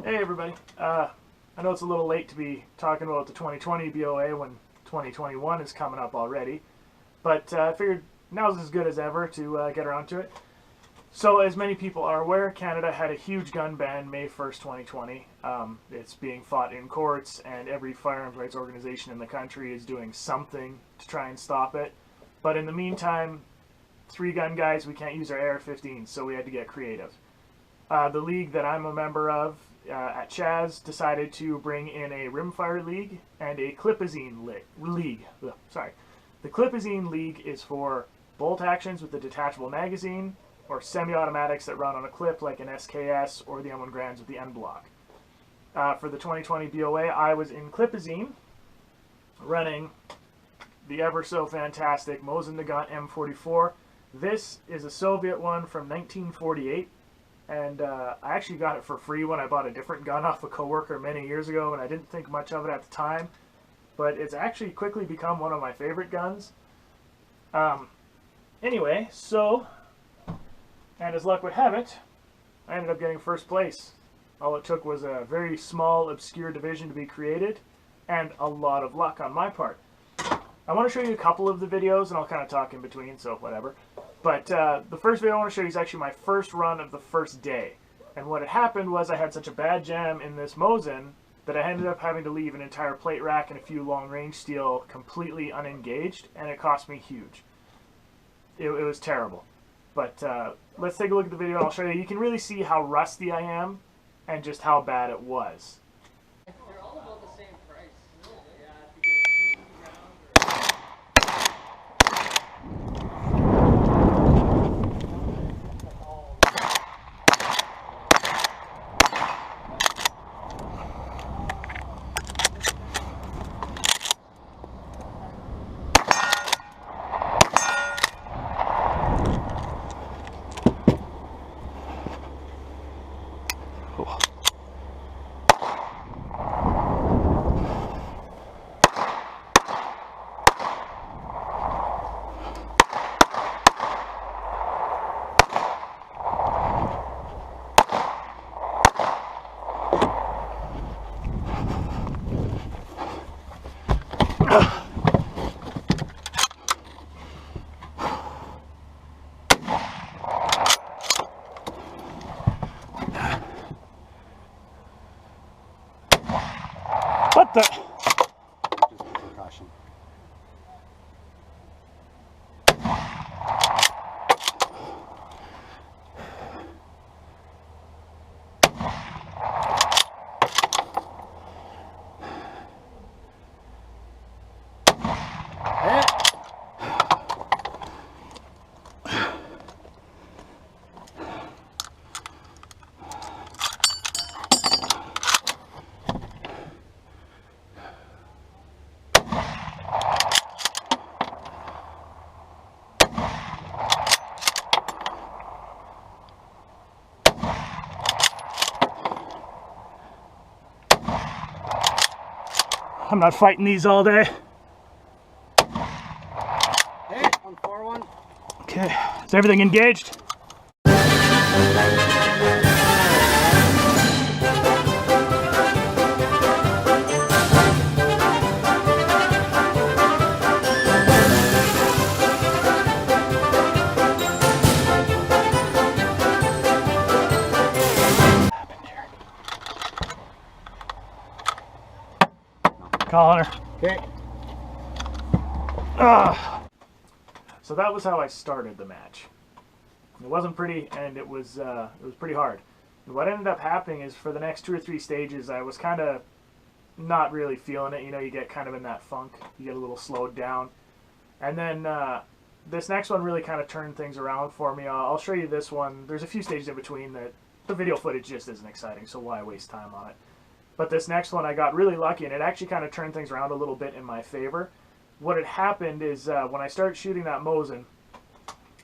Hey everybody. I know it's a little late to be talking about the 2020 BOA when 2021 is coming up already, but I figured now's as good as ever to get around to it. So as many people are aware, Canada had a huge gun ban May 1st, 2020. It's being fought in courts, and every firearms rights organization in the country is doing something to try and stop it. But in the meantime, three gun guys, we can't use our AR-15s, so we had to get creative. The league that I'm a member of at Chaz decided to bring in a rimfire league and a clipazine league. The clipazine league is for bolt actions with a detachable magazine or semi-automatics that run on a clip like an SKS or the M1 Grands with the N block. For the 2020 BOA, I was in clipazine running the ever so fantastic Mosin Nagant M44. This is a Soviet one from 1948. And I actually got it for free when I bought a different gun off a coworker many years ago, and I didn't think much of it at the time. But it's actually quickly become one of my favorite guns. Anyway, so, and as luck would have it, I ended up getting first place. All it took was a very small, obscure division to be created, and a lot of luck on my part. I want to show you a couple of the videos, and I'll kind of talk in between, so whatever. But the first video I want to show you is actually my first run of the first day. And what had happened was I had such a bad jam in this Mosin that I ended up having to leave an entire plate rack and a few long-range steel completely unengaged, and it cost me huge. It was terrible. But let's take a look at the video, and I'll show you. You can really see how rusty I am and just how bad it was. They're all about the same price. Yeah, if you get 2 What the? Just precaution. I'm not fighting these all day. Hey, 141. Okay, is everything engaged? Calling her. Okay. So that was how I started the match. It wasn't pretty, and it was pretty hard. And what ended up happening is for the next 2 or 3 stages, I was kind of not really feeling it. You know, you get kind of in that funk. You get a little slowed down. And then this next one really kind of turned things around for me. I'll show you this one. There's a few stages in between that the video footage just isn't exciting, so why waste time on it? But this next one, I got really lucky, and it actually kind of turned things around a little bit in my favor. What had happened is when I started shooting that Mosin,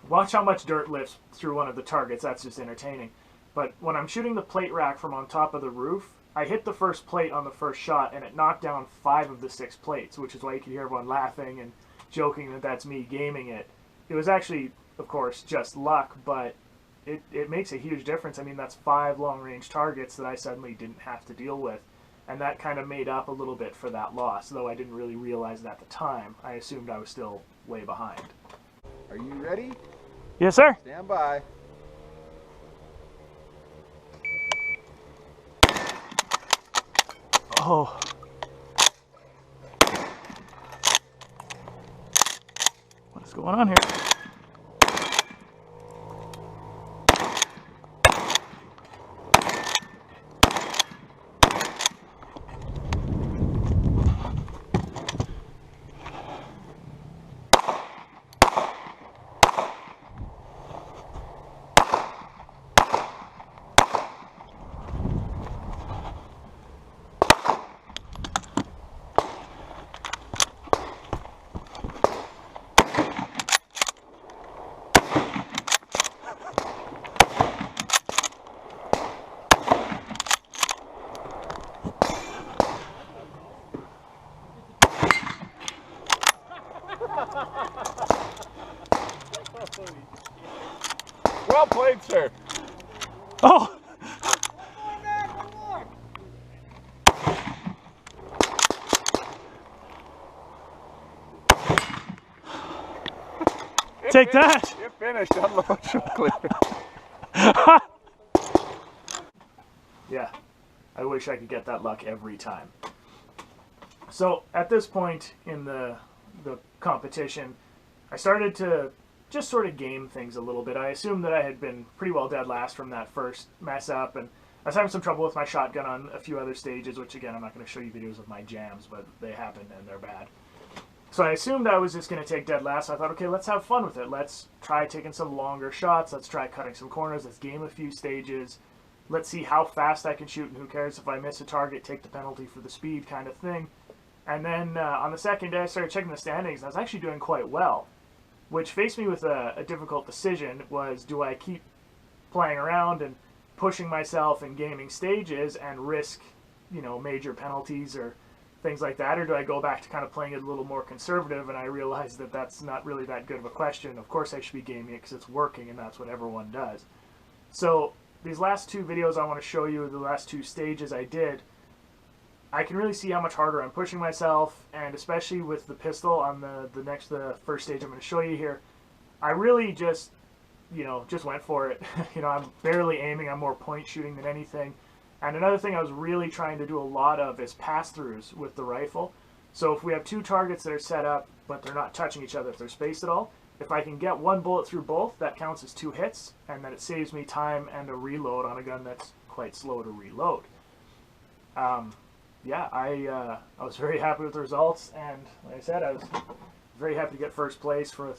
watch how much dirt lifts through one of the targets. That's just entertaining. But when I'm shooting the plate rack from on top of the roof, I hit the first plate on the first shot, and it knocked down 5 of the 6 plates, which is why you can hear everyone laughing and joking that that's me gaming it. It was actually, of course, just luck, but it makes a huge difference. I mean, that's 5 long-range targets that I suddenly didn't have to deal with, and that kind of made up a little bit for that loss, though I didn't really realize it at the time. I assumed I was still way behind. Are you ready? Yes, sir. Stand by. Oh. What's going on here? Well played, sir. Oh! Take that! You're finished. Unload, show clear. Yeah, I wish I could get that luck every time. So at this point in the competition, I started to just sort of game things a little bit. I assumed that I had been pretty well dead last from that first mess up, and I was having some trouble with my shotgun on a few other stages, which again, I'm not going to show you videos of my jams, but they happen and they're bad. So I assumed I was just going to take dead last. So I thought, okay, let's have fun with it. Let's try taking some longer shots. Let's try cutting some corners. Let's game a few stages. Let's see how fast I can shoot, and who cares if I miss a target, take the penalty for the speed kind of thing. And then on the second day, I started checking the standings, and I was actually doing quite well, which faced me with a difficult decision. Was, do I keep playing around and pushing myself in gaming stages and risk, major penalties or things like that, or do I go back to kind of playing it a little more conservative? And I realized that that's not really that good of a question. Of course I should be gaming it because it's working, and that's what everyone does. So these last 2 videos I want to show you, the last 2 stages I did, I can really see how much harder I'm pushing myself, and especially with the pistol on the first stage I'm going to show you here, I really just went for it. I'm barely aiming. I'm more point shooting than anything. And another thing I was really trying to do a lot of is pass-throughs with the rifle. So if we have 2 targets that are set up, but they're not touching each other, if they're spaced at all, if I can get 1 bullet through both, that counts as 2 hits, and then it saves me time and a reload on a gun that's quite slow to reload. Yeah, I was very happy with the results, and like I said, I was very happy to get first place for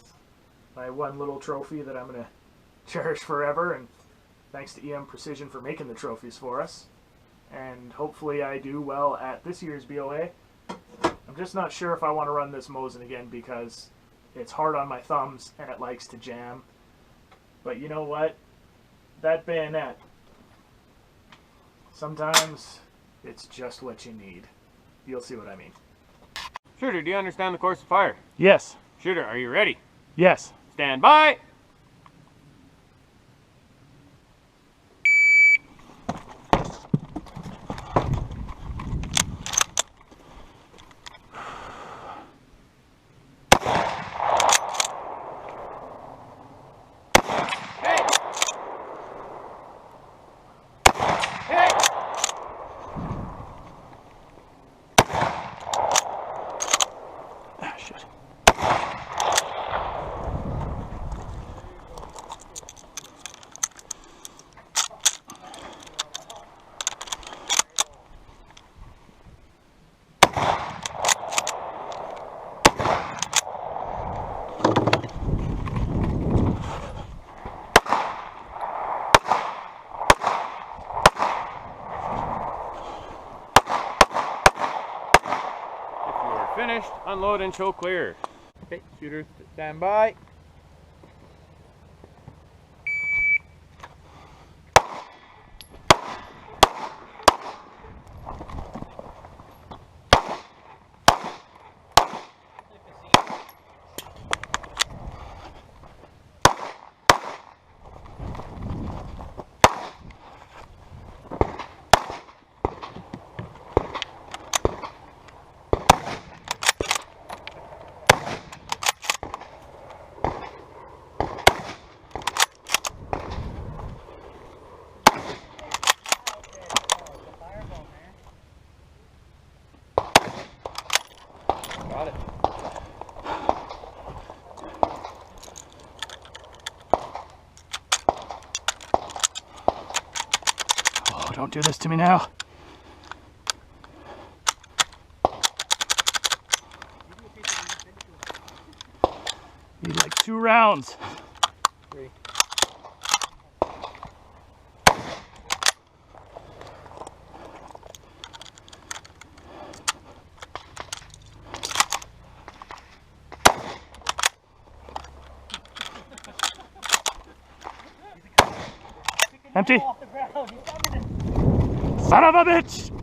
my one little trophy that I'm going to cherish forever, and thanks to EM Precision for making the trophies for us. And hopefully I do well at this year's BOA. I'm just not sure if I want to run this Mosin again because it's hard on my thumbs and it likes to jam. But you know what? That bayonet, sometimes it's just what you need. You'll see what I mean. Shooter, do you understand the course of fire? Yes. Shooter, are you ready? Yes. Stand by! Ah, shit. Finished, unload and show clear. Okay, shooter, stand by. Do this to me now. Need like 2 rounds. 3. Empty. Son of a bitch!